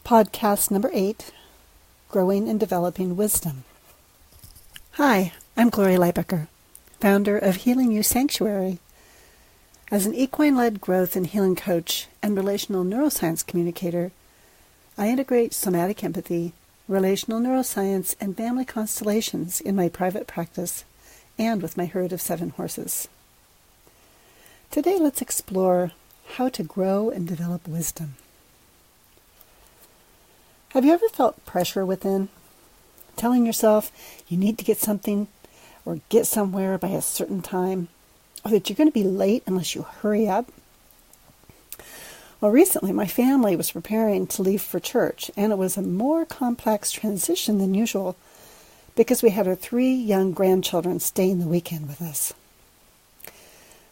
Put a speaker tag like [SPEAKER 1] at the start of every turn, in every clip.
[SPEAKER 1] Podcast number 8, Growing and Developing Wisdom. Hi, I'm Gloria Lybecker, founder of Healing You Sanctuary. As an equine-led growth and healing coach and relational neuroscience communicator, I integrate somatic empathy, relational neuroscience, and family constellations in my private practice and with my herd of 7 horses. Today, let's explore how to grow and develop wisdom. Have you ever felt pressure within, telling yourself you need to get something or get somewhere by a certain time, or that you're going to be late unless you hurry up? Well, recently my family was preparing to leave for church, and it was a more complex transition than usual because we had our 3 young grandchildren staying the weekend with us.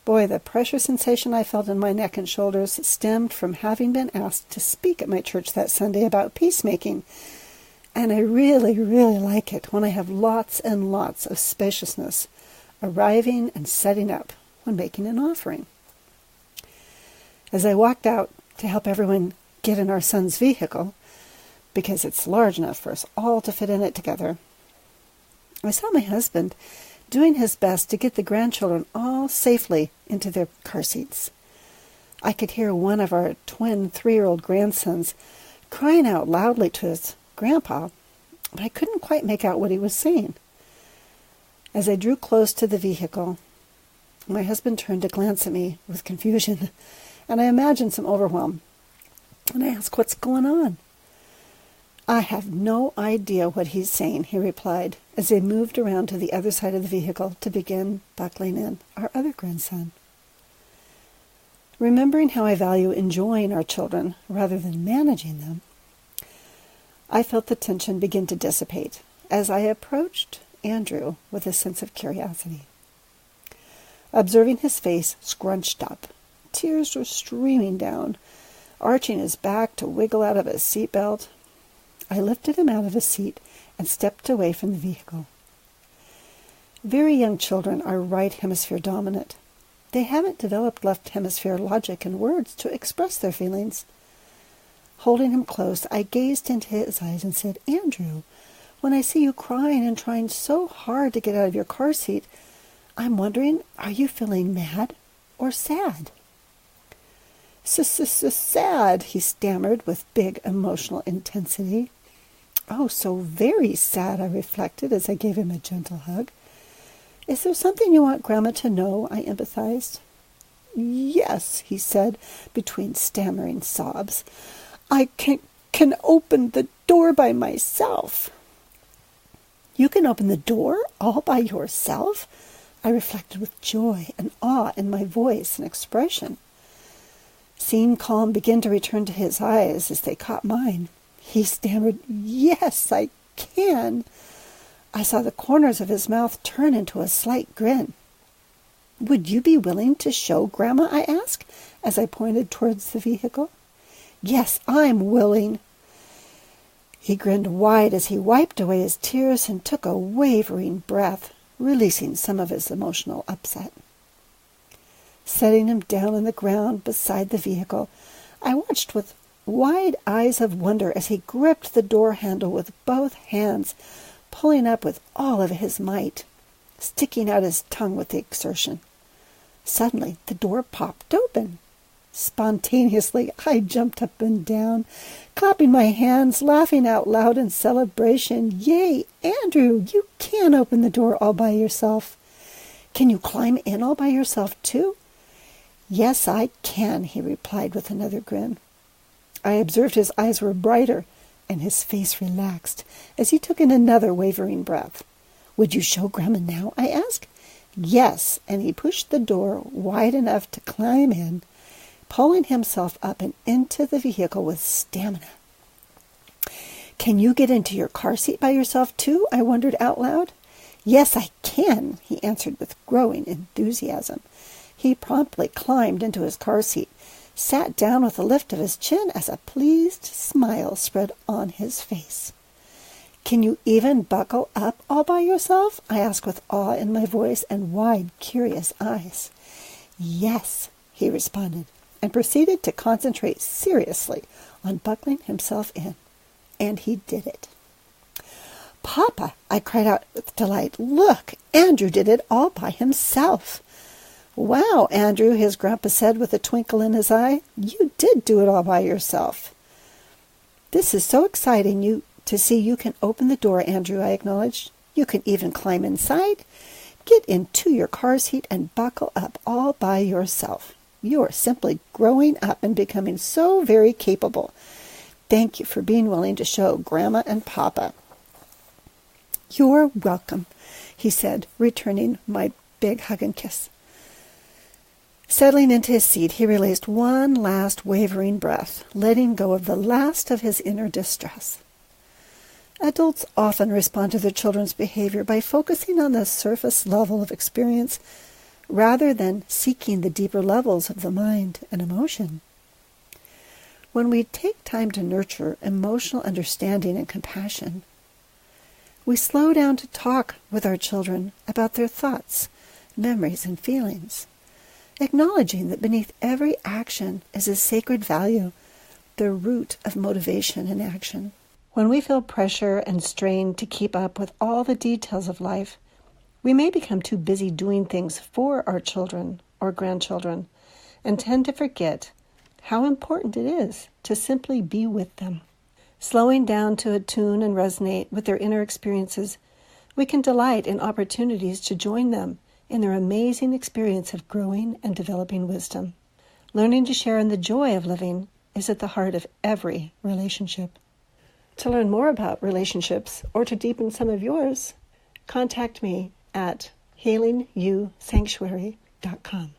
[SPEAKER 1] Boy, the pressure sensation I felt in my neck and shoulders stemmed from having been asked to speak at my church that Sunday about peacemaking. And I really, really like it when I have lots and lots of spaciousness arriving and setting up when making an offering. As I walked out to help everyone get in our son's vehicle, because it's large enough for us all to fit in it together, I saw my husband doing his best to get the grandchildren all safely into their car seats. I could hear one of our twin 3-year-old grandsons crying out loudly to his grandpa, but I couldn't quite make out what he was saying. As I drew close to the vehicle, my husband turned to glance at me with confusion, and I imagined some overwhelm. And I asked, "What's going on?" "I have no idea what he's saying," he replied, as they moved around to the other side of the vehicle to begin buckling in our other grandson. Remembering how I value enjoying our children rather than managing them, I felt the tension begin to dissipate as I approached Andrew with a sense of curiosity. Observing his face scrunched up, tears were streaming down, arching his back to wiggle out of his seatbelt, I lifted him out of his seat and stepped away from the vehicle. Very young children are right hemisphere dominant. They haven't developed left hemisphere logic and words to express their feelings. Holding him close, I gazed into his eyes and said, "Andrew, when I see you crying and trying so hard to get out of your car seat, I'm wondering, are you feeling mad or sad?" "Sad," he stammered with big emotional intensity. "Oh, so very sad," I reflected as I gave him a gentle hug. "Is there something you want Grandma to know?" I empathized. "Yes," he said between stammering sobs. "I can open the door by myself." "You can open the door all by yourself?" I reflected with joy and awe in my voice and expression. Seeing calm begin to return to his eyes as they caught mine, he stammered, "Yes, I can." I saw the corners of his mouth turn into a slight grin. "Would you be willing to show Grandma?" I asked, as I pointed towards the vehicle. "Yes, I'm willing." He grinned wide as he wiped away his tears and took a wavering breath, releasing some of his emotional upset. Setting him down on the ground beside the vehicle, I watched with wide eyes of wonder as he gripped the door handle with both hands, pulling up with all of his might, sticking out his tongue with the exertion. Suddenly, the door popped open. Spontaneously, I jumped up and down, clapping my hands, laughing out loud in celebration. "Yay, Andrew, you can open the door all by yourself. Can you climb in all by yourself, too?" "Yes, I can," he replied with another grin. I observed his eyes were brighter, and his face relaxed as he took in another wavering breath. "Would you show Grandma now?" I asked. "Yes," and he pushed the door wide enough to climb in, pulling himself up and into the vehicle with stamina. "Can you get into your car seat by yourself, too?" I wondered out loud. "Yes, I can," he answered with growing enthusiasm. He promptly climbed into his car seat, sat down with a lift of his chin as a pleased smile spread on his face. "Can you even buckle up all by yourself?" I asked with awe in my voice and wide, curious eyes. "Yes," he responded, and proceeded to concentrate seriously on buckling himself in. And he did it. "Papa," I cried out with delight, "look, Andrew did it all by himself." "Wow, Andrew," his grandpa said with a twinkle in his eye, "you did do it all by yourself." "This is so exciting to see you can open the door, Andrew," I acknowledged. "You can even climb inside, get into your car seat, and buckle up all by yourself. You are simply growing up and becoming so very capable. Thank you for being willing to show Grandma and Papa." "You're welcome," he said, returning my big hug and kiss. Settling into his seat, he released one last wavering breath, letting go of the last of his inner distress. Adults often respond to their children's behavior by focusing on the surface level of experience rather than seeking the deeper levels of the mind and emotion. When we take time to nurture emotional understanding and compassion, we slow down to talk with our children about their thoughts, memories, and feelings, acknowledging that beneath every action is a sacred value, the root of motivation and action. When we feel pressure and strain to keep up with all the details of life, we may become too busy doing things for our children or grandchildren and tend to forget how important it is to simply be with them. Slowing down to attune and resonate with their inner experiences, we can delight in opportunities to join them in their amazing experience of growing and developing wisdom. Learning to share in the joy of living is at the heart of every relationship. To learn more about relationships or to deepen some of yours, contact me at healingyousanctuary.com.